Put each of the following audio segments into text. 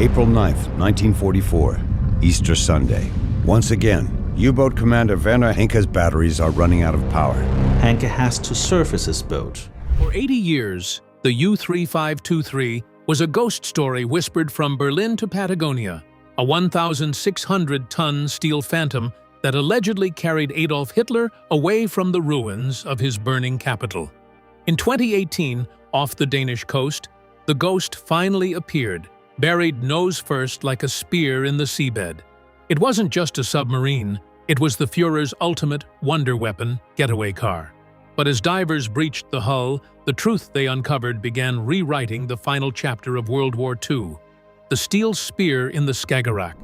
April 9th, 1944, Easter Sunday. Once again, U-boat commander Werner Henke's batteries are running out of power. Henke has to surface his boat. For 80 years, the U-3523 was a ghost story whispered from Berlin to Patagonia, a 1,600-ton steel phantom that allegedly carried Adolf Hitler away from the ruins of his burning capital. In 2018, off the Danish coast, the ghost finally appeared, buried nose first like a spear in the seabed. It wasn't just a submarine, it was the Führer's ultimate wonder weapon, getaway car. But as divers breached the hull, the truth they uncovered began rewriting the final chapter of World War II. The steel spear in the Skagerrak.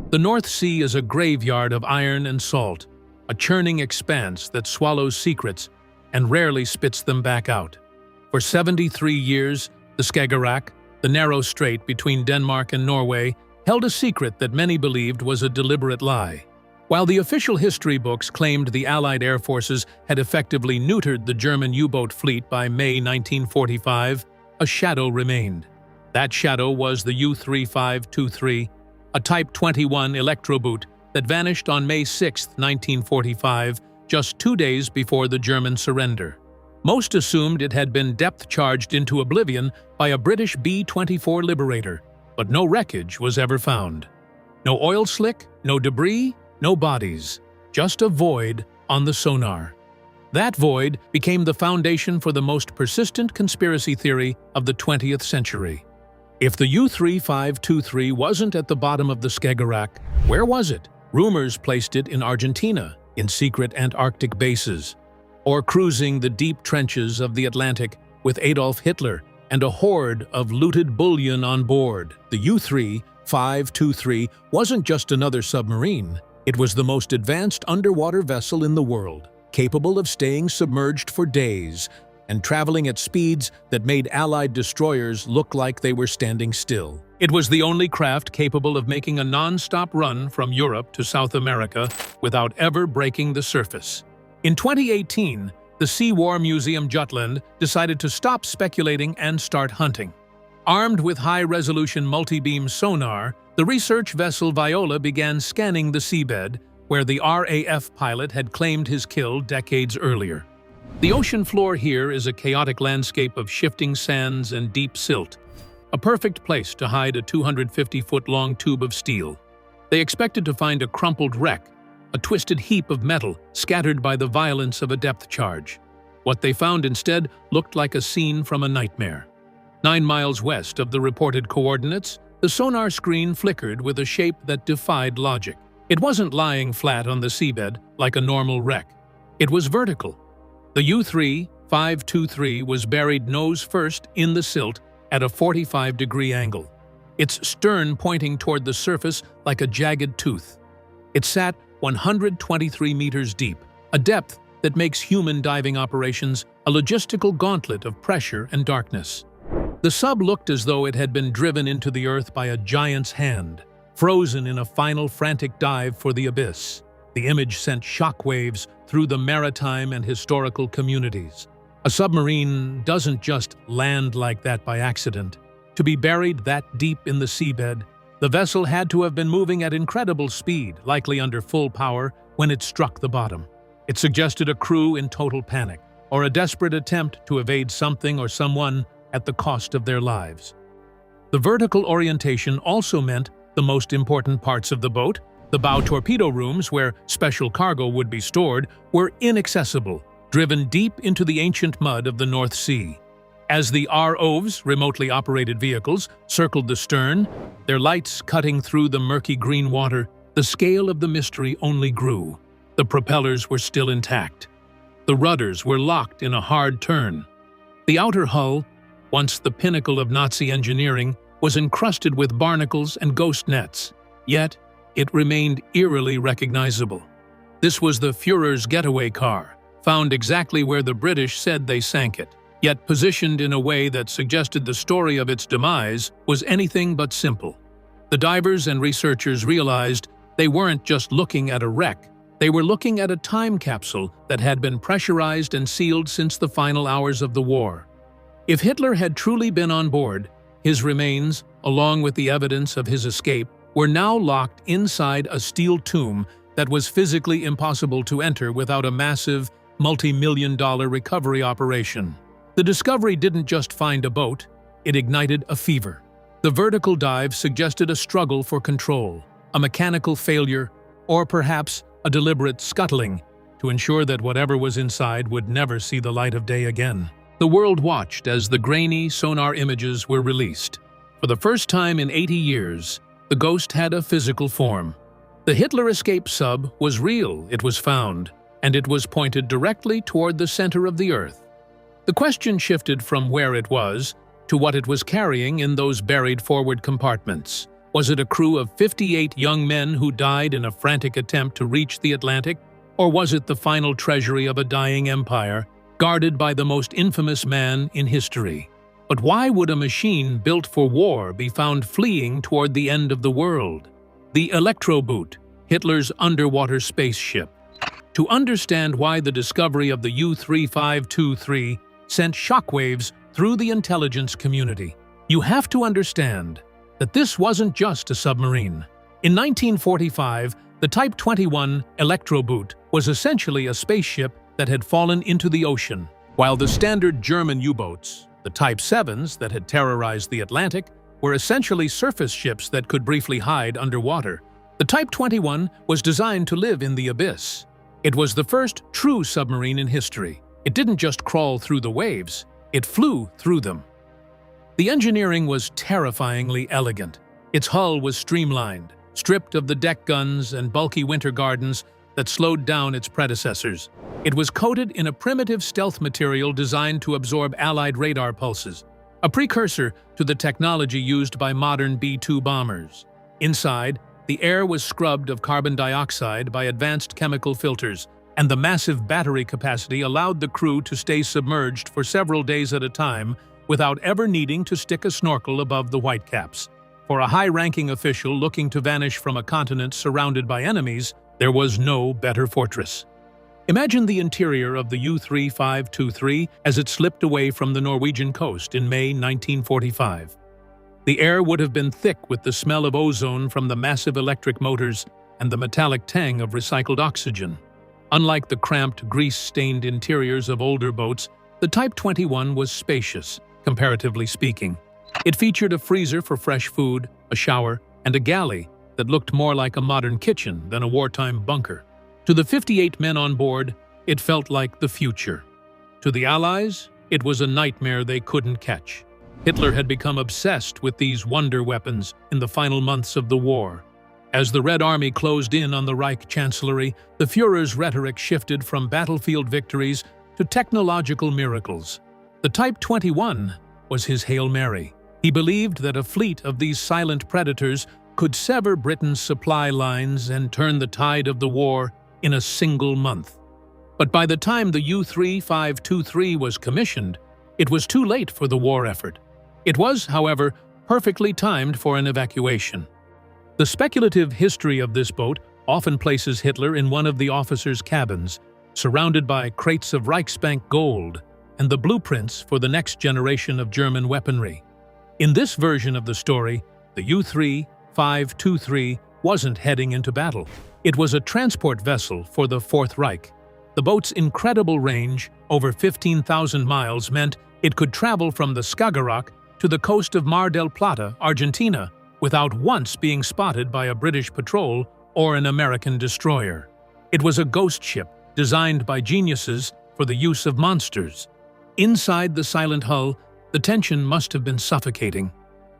The North Sea is a graveyard of iron and salt, a churning expanse that swallows secrets and rarely spits them back out. For 73 years, the Skagerrak, the narrow strait between Denmark and Norway, held a secret that many believed was a deliberate lie. While the official history books claimed the Allied air forces had effectively neutered the German U-boat fleet by May 1945, a shadow remained. That shadow was the U-3523, a Type 21 electroboot that vanished on May 6, 1945, just 2 days before the German surrender. Most assumed it had been depth-charged into oblivion by a British B-24 Liberator, but no wreckage was ever found. No oil slick, no debris, no bodies, just a void on the sonar. That void became the foundation for the most persistent conspiracy theory of the 20th century. If the U-3523 wasn't at the bottom of the Skagerrak, where was it? Rumors placed it in Argentina, in secret Antarctic bases, or cruising the deep trenches of the Atlantic with Adolf Hitler and a horde of looted bullion on board. The U-3523 wasn't just another submarine, it was the most advanced underwater vessel in the world, capable of staying submerged for days and traveling at speeds that made Allied destroyers look like they were standing still. It was the only craft capable of making a non-stop run from Europe to South America without ever breaking the surface. In 2018, the Sea War Museum Jutland decided to stop speculating and start hunting. Armed with high-resolution multi-beam sonar, the research vessel Viola began scanning the seabed, where the RAF pilot had claimed his kill decades earlier. The ocean floor here is a chaotic landscape of shifting sands and deep silt, a perfect place to hide a 250-foot-long tube of steel. They expected to find a crumpled wreck, a twisted heap of metal scattered by the violence of a depth charge. What they found instead looked like a scene from a nightmare. 9 miles west of the reported coordinates, the sonar screen flickered with a shape that defied logic. It wasn't lying flat on the seabed like a normal wreck. It was vertical. The U-3523 was buried nose first in the silt at a 45-degree angle, its stern pointing toward the surface like a jagged tooth. It sat 123 meters deep, a depth that makes human diving operations a logistical gauntlet of pressure and darkness. The sub looked as though it had been driven into the earth by a giant's hand, frozen in a final frantic dive for the abyss. The image sent shockwaves through the maritime and historical communities. A submarine doesn't just land like that by accident. To be buried that deep in the seabed, the vessel had to have been moving at incredible speed, likely under full power, when it struck the bottom. It suggested a crew in total panic, or a desperate attempt to evade something or someone at the cost of their lives. The vertical orientation also meant the most important parts of the boat, the bow torpedo rooms where special cargo would be stored, were inaccessible, driven deep into the ancient mud of the North Sea. As the ROVs, remotely operated vehicles, circled the stern, their lights cutting through the murky green water, the scale of the mystery only grew. The propellers were still intact. The rudders were locked in a hard turn. The outer hull, once the pinnacle of Nazi engineering, was encrusted with barnacles and ghost nets, yet it remained eerily recognizable. This was the Führer's getaway car, found exactly where the British said they sank it, yet positioned in a way that suggested the story of its demise was anything but simple. The divers and researchers realized they weren't just looking at a wreck, they were looking at a time capsule that had been pressurized and sealed since the final hours of the war. If Hitler had truly been on board, His remains, along with the evidence of his escape, were now locked inside a steel tomb that was physically impossible to enter without a massive, multi-million-dollar recovery operation. The discovery didn't just find a boat, it ignited a fever. The vertical dive suggested a struggle for control, a mechanical failure, or perhaps a deliberate scuttling to ensure that whatever was inside would never see the light of day again. The world watched as the grainy sonar images were released. For the first time in 80 years, the ghost had a physical form. The Hitler escape sub was real, it was found, and it was pointed directly toward the center of the Earth. The question shifted from where it was to what it was carrying in those buried forward compartments. Was it a crew of 58 young men who died in a frantic attempt to reach the Atlantic? Or was it the final treasury of a dying empire, guarded by the most infamous man in history? But why would a machine built for war be found fleeing toward the end of the world? The Electroboot, Hitler's underwater spaceship. To understand why the discovery of the U-3523 sent shockwaves through the intelligence community, you have to understand that this wasn't just a submarine. In 1945, the Type 21 Electroboot was essentially a spaceship that had fallen into the ocean, while the standard German U-boats, the Type 7s that had terrorized the Atlantic, were essentially surface ships that could briefly hide underwater. The Type 21 was designed to live in the abyss. It was the first true submarine in history. It didn't just crawl through the waves, it flew through them. The engineering was terrifyingly elegant. Its hull was streamlined, stripped of the deck guns and bulky winter gardens that slowed down its predecessors. It was coated in a primitive stealth material designed to absorb Allied radar pulses, a precursor to the technology used by modern B-2 bombers. Inside, the air was scrubbed of carbon dioxide by advanced chemical filters, and the massive battery capacity allowed the crew to stay submerged for several days at a time without ever needing to stick a snorkel above the whitecaps. For a high-ranking official looking to vanish from a continent surrounded by enemies, there was no better fortress. Imagine the interior of the U-3523 as it slipped away from the Norwegian coast in May 1945. The air would have been thick with the smell of ozone from the massive electric motors and the metallic tang of recycled oxygen. Unlike the cramped, grease-stained interiors of older boats, the Type 21 was spacious, comparatively speaking. It featured a freezer for fresh food, a shower, and a galley that looked more like a modern kitchen than a wartime bunker. To the 58 men on board, it felt like the future. To the Allies, it was a nightmare they couldn't catch. Hitler had become obsessed with these wonder weapons in the final months of the war. As the Red Army closed in on the Reich Chancellery, the Führer's rhetoric shifted from battlefield victories to technological miracles. The Type 21 was his Hail Mary. He believed that a fleet of these silent predators could sever Britain's supply lines and turn the tide of the war in a single month. But by the time the U-3523 was commissioned, it was too late for the war effort. It was, however, perfectly timed for an evacuation. The speculative history of this boat often places Hitler in one of the officers' cabins, surrounded by crates of Reichsbank gold and the blueprints for the next generation of German weaponry. In this version of the story, the U-3523 wasn't heading into battle. It was a transport vessel for the Fourth Reich. The boat's incredible range, over 15,000 miles, meant it could travel from the Skagerrak to the coast of Mar del Plata, Argentina, without once being spotted by a British patrol or an American destroyer. It was a ghost ship designed by geniuses for the use of monsters. Inside the silent hull, the tension must have been suffocating.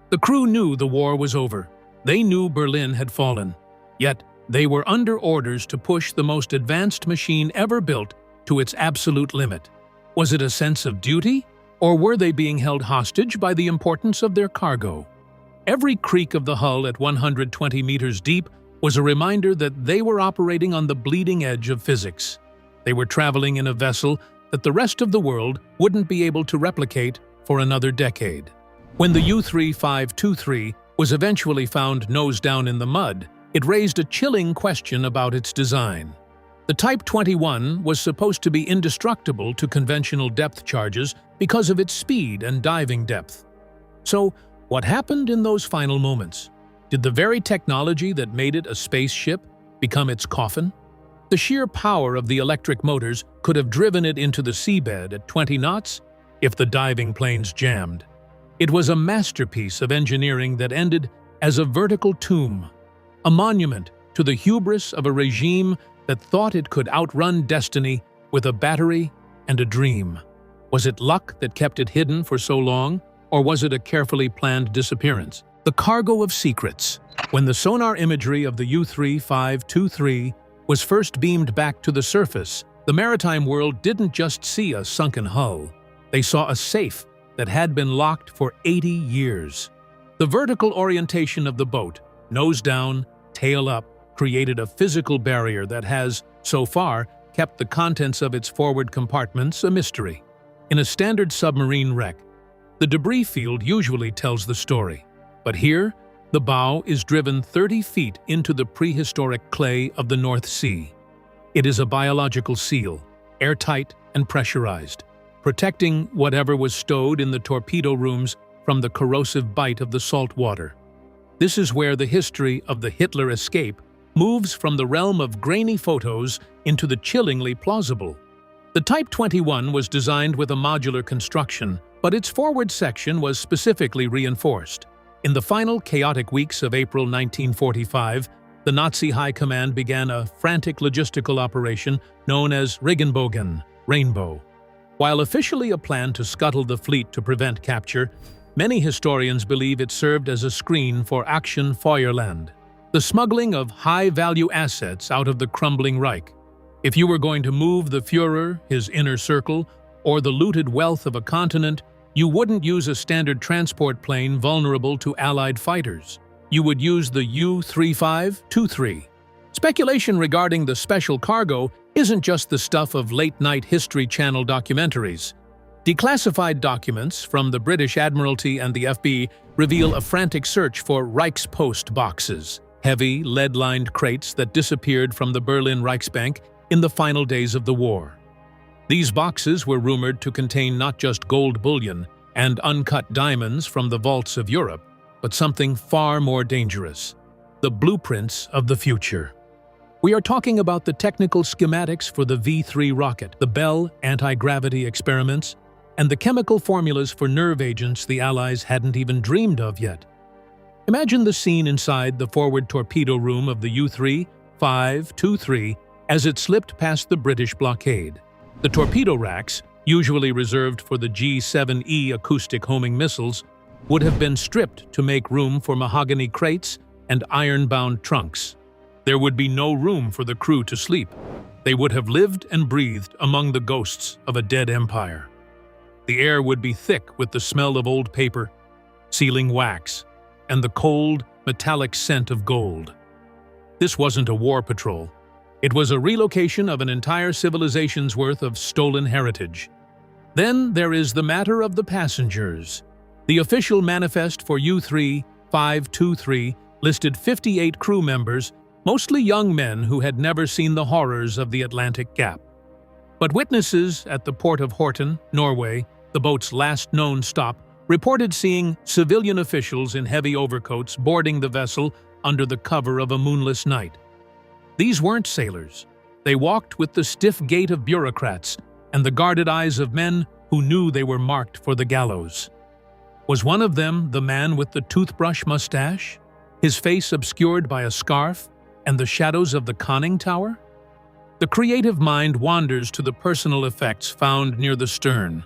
The crew knew the war was over. They knew Berlin had fallen. Yet, they were under orders to push the most advanced machine ever built to its absolute limit. Was it a sense of duty, or were they being held hostage by the importance of their cargo? Every creak of the hull at 120 meters deep was a reminder that they were operating on the bleeding edge of physics. They were traveling in a vessel that the rest of the world wouldn't be able to replicate for another decade. When the U-3523 was eventually found nose down in the mud, it raised a chilling question about its design. The Type 21 was supposed to be indestructible to conventional depth charges because of its speed and diving depth. So, What happened in those final moments? Did the very technology that made it a spaceship become its coffin? The sheer power of the electric motors could have driven it into the seabed at 20 knots if the diving planes jammed. It was a masterpiece of engineering that ended as a vertical tomb, a monument to the hubris of a regime that thought it could outrun destiny with a battery and a dream. Was it luck that kept it hidden for so long, or was it a carefully planned disappearance? The cargo of secrets. When the sonar imagery of the U-3523 was first beamed back to the surface, the maritime world didn't just see a sunken hull. They saw a safe that had been locked for 80 years. The vertical orientation of the boat, nose down, tail up, created a physical barrier that has, so far, kept the contents of its forward compartments a mystery. In a standard submarine wreck, the debris field usually tells the story. But here, the bow is driven 30 feet into the prehistoric clay of the North Sea. It is a biological seal, airtight and pressurized, protecting whatever was stowed in the torpedo rooms from the corrosive bite of the salt water. This is where the history of the Hitler escape moves from the realm of grainy photos into the chillingly plausible. The Type 21 was designed with a modular construction, but its forward section was specifically reinforced. In the final chaotic weeks of April 1945, the Nazi High Command began a frantic logistical operation known as Regenbogen, Rainbow. While officially a plan to scuttle the fleet to prevent capture, many historians believe it served as a screen for Action Feuerland, the smuggling of high-value assets out of the crumbling Reich. If you were going to move the Führer, his inner circle, or the looted wealth of a continent, you wouldn't use a standard transport plane vulnerable to Allied fighters. You would use the U-3523. Speculation regarding the special cargo isn't just the stuff of late-night History Channel documentaries. Declassified documents from the British Admiralty and the FB reveal a frantic search for Reichspost boxes, heavy, lead-lined crates that disappeared from the Berlin Reichsbank in the final days of the war. These boxes were rumored to contain not just gold bullion and uncut diamonds from the vaults of Europe, but something far more dangerous: the blueprints of the future. We are talking about the technical schematics for the V-3 rocket, the Bell anti-gravity experiments, and the chemical formulas for nerve agents the Allies hadn't even dreamed of yet. Imagine the scene inside the forward torpedo room of the U-3523 as it slipped past the British blockade. The torpedo racks, usually reserved for the G-7E acoustic homing missiles, would have been stripped to make room for mahogany crates and iron-bound trunks. There would be no room for the crew to sleep. They would have lived and breathed among the ghosts of a dead empire. The air would be thick with the smell of old paper, sealing wax, and the cold, metallic scent of gold. This wasn't a war patrol. It was a relocation of an entire civilization's worth of stolen heritage. Then there is the matter of the passengers. The official manifest for U-3523 listed 58 crew members, mostly young men who had never seen the horrors of the Atlantic Gap. But witnesses at the port of Horten, Norway, the boat's last known stop, reported seeing civilian officials in heavy overcoats boarding the vessel under the cover of a moonless night. These weren't sailors. They walked with the stiff gait of bureaucrats and the guarded eyes of men who knew they were marked for the gallows. Was one of them the man with the toothbrush mustache, his face obscured by a scarf and the shadows of the conning tower? The creative mind wanders to the personal effects found near the stern.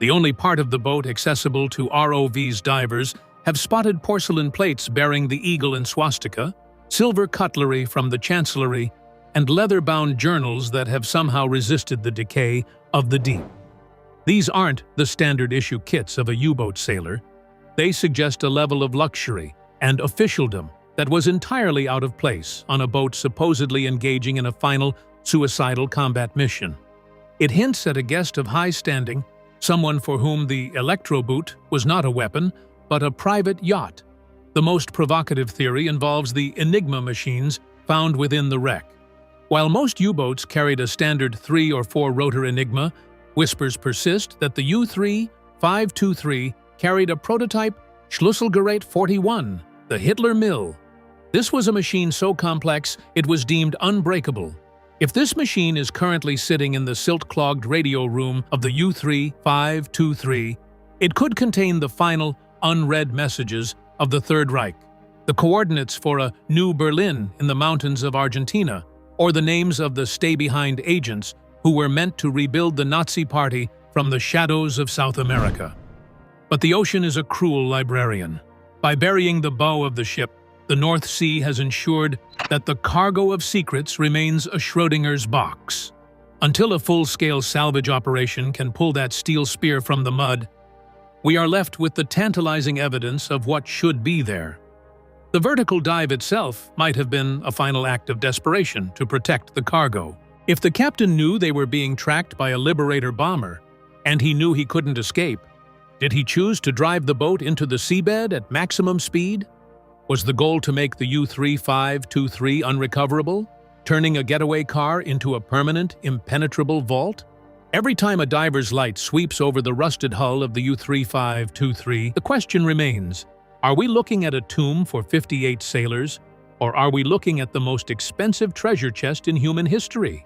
The only part of the boat accessible to ROV's divers have spotted porcelain plates bearing the eagle and swastika, silver cutlery from the chancellery, and leather-bound journals that have somehow resisted the decay of the deep. These aren't the standard-issue kits of a U-boat sailor. They suggest a level of luxury and officialdom that was entirely out of place on a boat supposedly engaging in a final suicidal combat mission. It hints at a guest of high standing, someone for whom the electroboot was not a weapon, but a private yacht. The most provocative theory involves the Enigma machines found within the wreck. While most U-boats carried a standard 3 or 4 rotor Enigma, whispers persist that the U-3523 carried a prototype Schlüsselgerät 41, the Hitler Mill. This was a machine so complex it was deemed unbreakable. If this machine is currently sitting in the silt-clogged radio room of the U-3523, it could contain the final, unread messages of the Third Reich, the coordinates for a new Berlin in the mountains of Argentina, or the names of the stay-behind agents who were meant to rebuild the Nazi Party from the shadows of South America. But the ocean is a cruel librarian. By burying the bow of the ship, the North Sea has ensured that the cargo of secrets remains a Schrodinger's box. Until a full-scale salvage operation can pull that steel spear from the mud, we are left with the tantalizing evidence of what should be there. The vertical dive itself might have been a final act of desperation to protect the cargo. If the captain knew they were being tracked by a Liberator bomber, and he knew he couldn't escape, did he choose to drive the boat into the seabed at maximum speed? Was the goal to make the U-3523 unrecoverable, turning a getaway car into a permanent, impenetrable vault? Every time a diver's light sweeps over the rusted hull of the U-3523, the question remains, are we looking at a tomb for 58 sailors, or are we looking at the most expensive treasure chest in human history?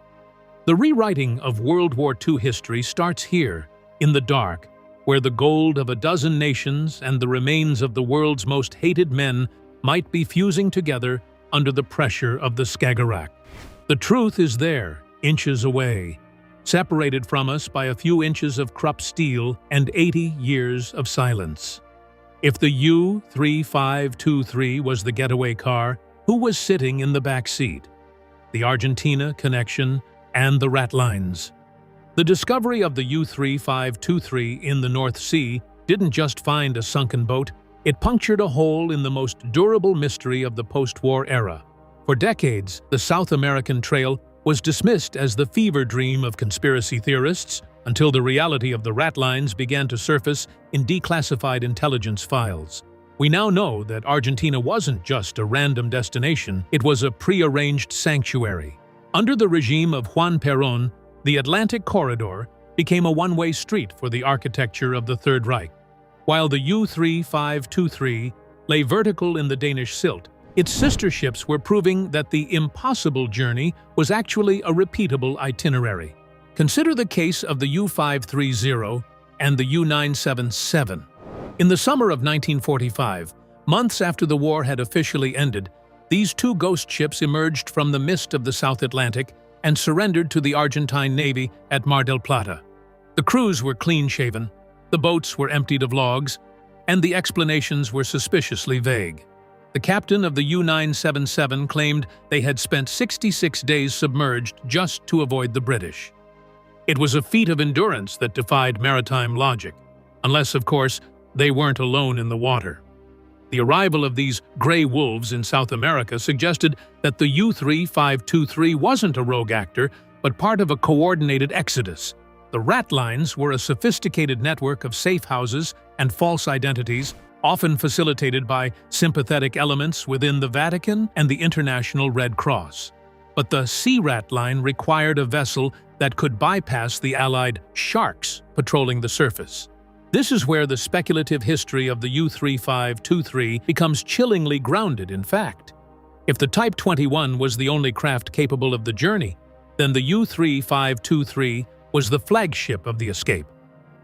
The rewriting of World War II history starts here, in the dark, where the gold of a dozen nations and the remains of the world's most hated men might be fusing together under the pressure of the Skagerrak. The truth is there, inches away, separated from us by a few inches of Krupp steel and 80 years of silence. If the U-3523 was the getaway car, who was sitting in the back seat? The Argentina connection and the rat lines. The discovery of the U-3523 in the North Sea didn't just find a sunken boat, it punctured a hole in the most durable mystery of the post-war era. For decades, the South American Trail was dismissed as the fever dream of conspiracy theorists until the reality of the rat lines began to surface in declassified intelligence files. We now know that Argentina wasn't just a random destination, it was a prearranged sanctuary. Under the regime of Juan Perón, the Atlantic Corridor became a one-way street for the architecture of the Third Reich. While the U-3523 lay vertical in the Danish silt, its sister ships were proving that the impossible journey was actually a repeatable itinerary. Consider the case of the U-530 and the U-977. In the summer of 1945, months after the war had officially ended, these two ghost ships emerged from the mist of the South Atlantic and surrendered to the Argentine Navy at Mar del Plata. The crews were clean-shaven, the boats were emptied of logs, and the explanations were suspiciously vague. The captain of the U-977 claimed they had spent 66 days submerged just to avoid the British. It was a feat of endurance that defied maritime logic, unless, of course, they weren't alone in the water. The arrival of these gray wolves in South America suggested that the U-3523 wasn't a rogue actor, but part of a coordinated exodus. The rat lines were a sophisticated network of safe houses and false identities, often facilitated by sympathetic elements within the Vatican and the International Red Cross. But the sea rat line required a vessel that could bypass the Allied sharks patrolling the surface. This is where the speculative history of the U-3523 becomes chillingly grounded in fact. If the Type 21 was the only craft capable of the journey, then the U-3523 was the flagship of the escape.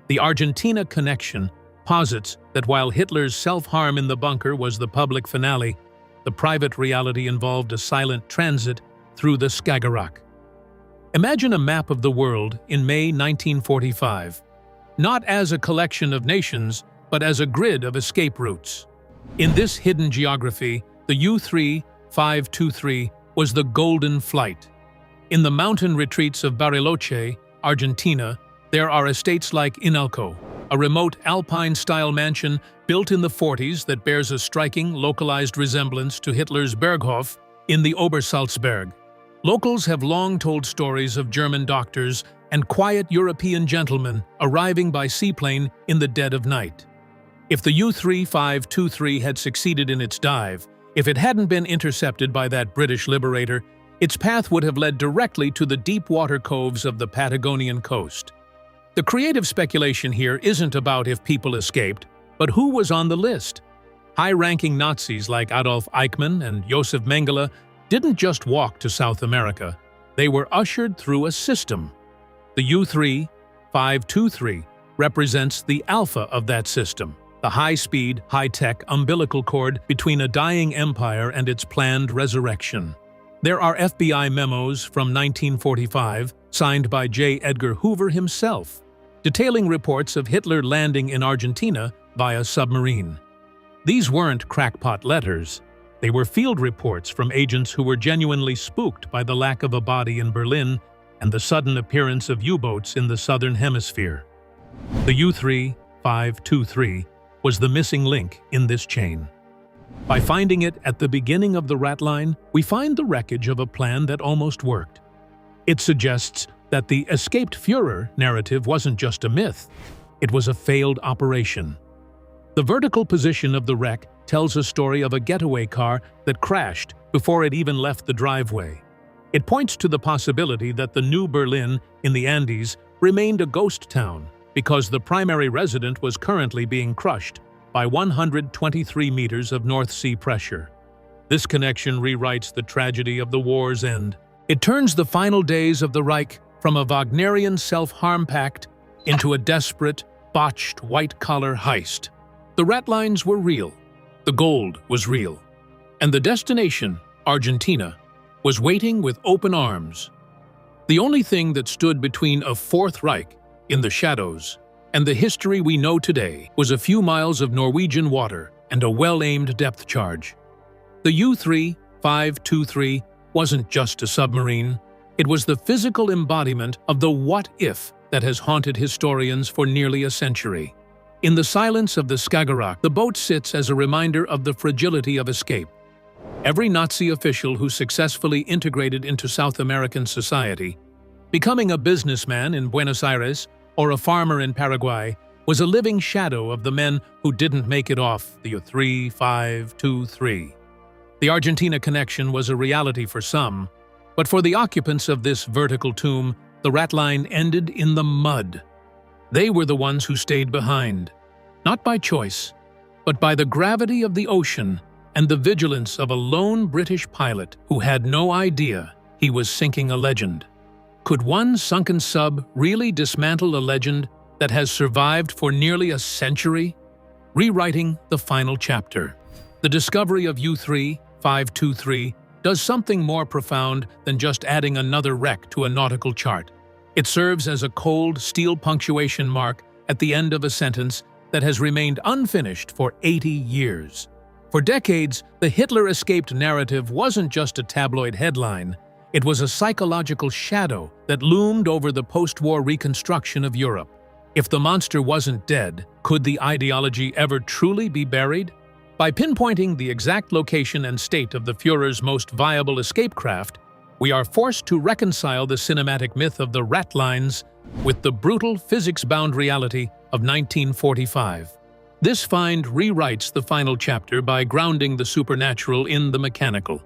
The Argentina connection posits that while Hitler's self-harm in the bunker was the public finale, the private reality involved a silent transit through the Skagerrak. Imagine a map of the world in May 1945, not as a collection of nations, but as a grid of escape routes. In this hidden geography, the U-3523 was the golden flight. In the mountain retreats of Bariloche, Argentina, there are estates like Inalco, a remote alpine-style mansion built in the 40s that bears a striking, localized resemblance to Hitler's Berghof in the Obersalzberg. Locals have long told stories of German doctors and quiet European gentlemen arriving by seaplane in the dead of night. If the U-3523 had succeeded in its dive, if it hadn't been intercepted by that British Liberator, its path would have led directly to the deep water coves of the Patagonian coast. The creative speculation here isn't about if people escaped, but who was on the list. High-ranking Nazis like Adolf Eichmann and Josef Mengele didn't just walk to South America. They were ushered through a system. The U-3-523 represents the alpha of that system, the high-speed, high-tech umbilical cord between a dying empire and its planned resurrection. There are FBI memos from 1945, signed by J. Edgar Hoover himself, detailing reports of Hitler landing in Argentina via submarine. These weren't crackpot letters. They were field reports from agents who were genuinely spooked by the lack of a body in Berlin and the sudden appearance of U-boats in the southern hemisphere. The U-3-523 was the missing link in this chain. By finding it at the beginning of the rat line, we find the wreckage of a plan that almost worked. It suggests that the escaped Führer narrative wasn't just a myth, it was a failed operation. The vertical position of the wreck tells a story of a getaway car that crashed before it even left the driveway. It points to the possibility that the New Berlin in the Andes remained a ghost town because the primary resident was currently being crushed by 123 meters of North Sea pressure. This connection rewrites the tragedy of the war's end. It turns the final days of the Reich from a Wagnerian self-harm pact into a desperate, botched white-collar heist. The ratlines were real, the gold was real, and the destination, Argentina, was waiting with open arms. The only thing that stood between a Fourth Reich in the shadows and the history we know today was a few miles of Norwegian water and a well-aimed depth charge. The U-3-523 wasn't just a submarine, it was the physical embodiment of the what-if that has haunted historians for nearly a century. In the silence of the Skagerrak, the boat sits as a reminder of the fragility of escape. Every Nazi official who successfully integrated into South American society, becoming a businessman in Buenos Aires or a farmer in Paraguay, was a living shadow of the men who didn't make it off the U-3-523. The Argentina connection was a reality for some, but for the occupants of this vertical tomb, the ratline ended in the mud. They were the ones who stayed behind, not by choice, but by the gravity of the ocean and the vigilance of a lone British pilot who had no idea he was sinking a legend. Could one sunken sub really dismantle a legend that has survived for nearly a century? Rewriting the final chapter. The discovery of U-3-523 does something more profound than just adding another wreck to a nautical chart. It serves as a cold steel punctuation mark at the end of a sentence that has remained unfinished for 80 years. For decades, the Hitler escaped narrative wasn't just a tabloid headline, it was a psychological shadow that loomed over the post-war reconstruction of Europe. If the monster wasn't dead, could the ideology ever truly be buried? By pinpointing the exact location and state of the Führer's most viable escape craft, we are forced to reconcile the cinematic myth of the ratlines with the brutal physics-bound reality of 1945. This find rewrites the final chapter by grounding the supernatural in the mechanical.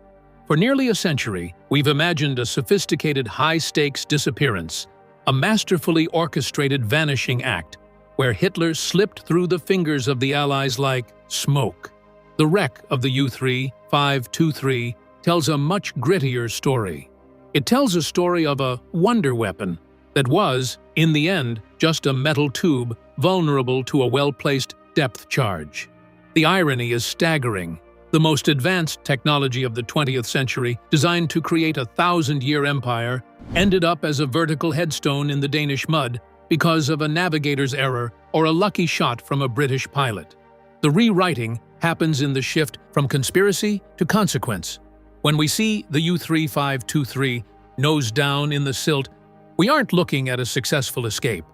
For nearly a century, we've imagined a sophisticated high-stakes disappearance, a masterfully orchestrated vanishing act, where Hitler slipped through the fingers of the Allies like smoke. The wreck of the U-3-523 tells a much grittier story. It tells a story of a wonder weapon that was, in the end, just a metal tube vulnerable to a well-placed depth charge. The irony is staggering. The most advanced technology of the 20th century, designed to create a 1,000-year empire, ended up as a vertical headstone in the Danish mud because of a navigator's error or a lucky shot from a British pilot. The rewriting happens in the shift from conspiracy to consequence. When we see the U-3-523 nose down in the silt, we aren't looking at a successful escape.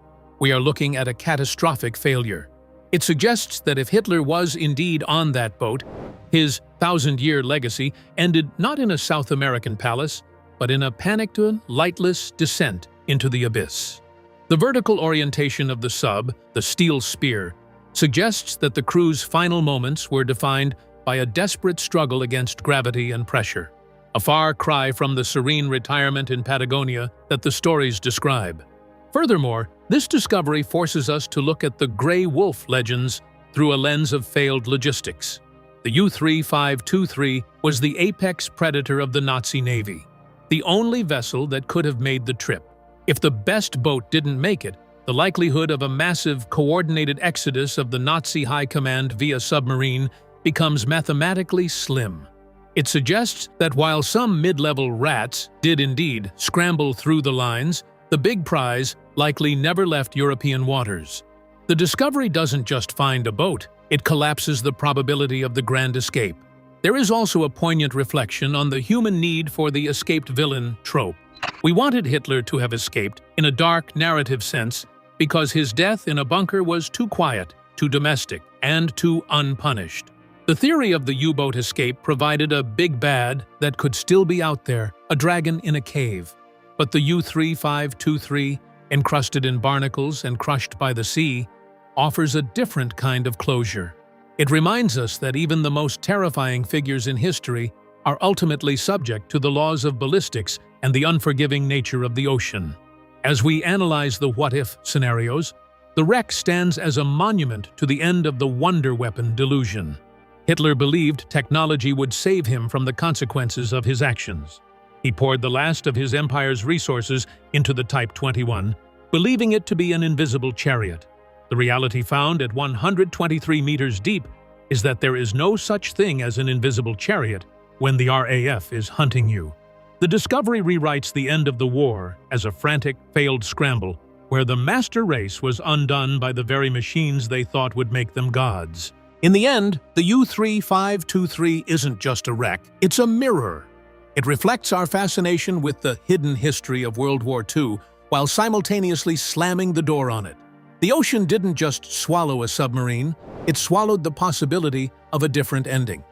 We are looking at a catastrophic failure. It suggests that if Hitler was indeed on that boat, his 1,000-year legacy ended not in a South American palace, but in a panicked, lightless descent into the abyss. The vertical orientation of the sub, the steel spear, suggests that the crew's final moments were defined by a desperate struggle against gravity and pressure, a far cry from the serene retirement in Patagonia that the stories describe. Furthermore, this discovery forces us to look at the Grey Wolf legends through a lens of failed logistics. The U-3523 was the apex predator of the Nazi Navy, the only vessel that could have made the trip. If the best boat didn't make it, the likelihood of a massive, coordinated exodus of the Nazi high command via submarine becomes mathematically slim. It suggests that while some mid-level rats did indeed scramble through the lines, the big prize likely never left European waters. The discovery doesn't just find a boat, it collapses the probability of the grand escape. There is also a poignant reflection on the human need for the escaped villain trope. We wanted Hitler to have escaped, in a dark narrative sense, because his death in a bunker was too quiet, too domestic, and too unpunished. The theory of the U-boat escape provided a big bad that could still be out there, a dragon in a cave. But the U-3523, encrusted in barnacles and crushed by the sea, offers a different kind of closure. It reminds us that even the most terrifying figures in history are ultimately subject to the laws of ballistics and the unforgiving nature of the ocean. As we analyze the what-if scenarios, the wreck stands as a monument to the end of the wonder weapon delusion. Hitler believed technology would save him from the consequences of his actions. He poured the last of his empire's resources into the Type 21, believing it to be an invisible chariot. The reality found at 123 meters deep is that there is no such thing as an invisible chariot when the RAF is hunting you. The discovery rewrites the end of the war as a frantic, failed scramble, where the master race was undone by the very machines they thought would make them gods. In the end, the U-3523 isn't just a wreck, it's a mirror. It reflects our fascination with the hidden history of World War II while simultaneously slamming the door on it. The ocean didn't just swallow a submarine, it swallowed the possibility of a different ending.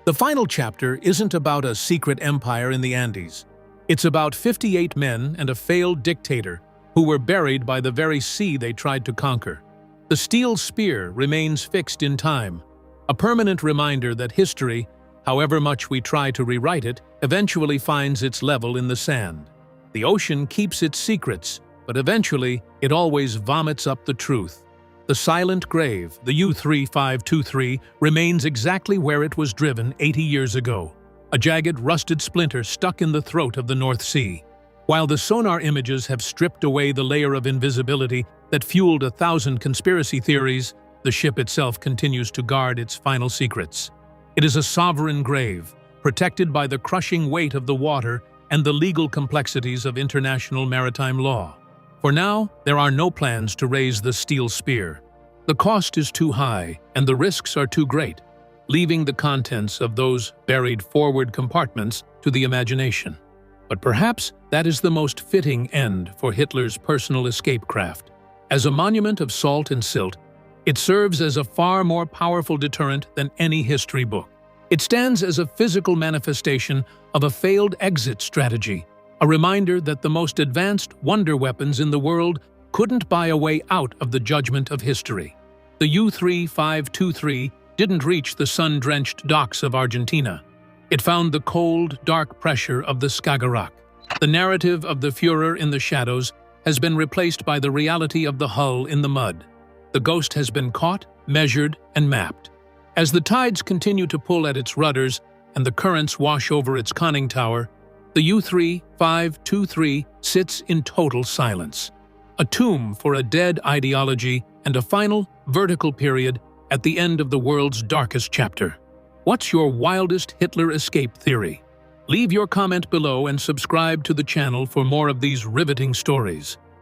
The final chapter isn't about a secret empire in the Andes. It's about 58 men and a failed dictator who were buried by the very sea they tried to conquer. The steel spear remains fixed in time, a permanent reminder that history, however much we try to rewrite it, eventually finds its level in the sand. The ocean keeps its secrets, but eventually it always vomits up the truth. The silent grave, the U-3523, remains exactly where it was driven 80 years ago, a jagged, rusted splinter stuck in the throat of the North Sea. While the sonar images have stripped away the layer of invisibility that fueled 1,000 conspiracy theories, the ship itself continues to guard its final secrets. It is a sovereign grave, protected by the crushing weight of the water and the legal complexities of international maritime law. For now, there are no plans to raise the steel spear. The cost is too high, and the risks are too great, leaving the contents of those buried forward compartments to the imagination. But perhaps that is the most fitting end for Hitler's personal escape craft. As a monument of salt and silt, it serves as a far more powerful deterrent than any history book. It stands as a physical manifestation of a failed exit strategy, a reminder that the most advanced wonder weapons in the world couldn't buy a way out of the judgment of history. The U-3523 didn't reach the sun-drenched docks of Argentina. It found the cold, dark pressure of the Skagerrak. The narrative of the Führer in the shadows has been replaced by the reality of the hull in the mud. The ghost has been caught, measured, and mapped. As the tides continue to pull at its rudders and the currents wash over its conning tower, the U-3523 sits in total silence, a tomb for a dead ideology and a final, vertical period at the end of the world's darkest chapter. What's your wildest Hitler escape theory? Leave your comment below and subscribe to the channel for more of these riveting stories.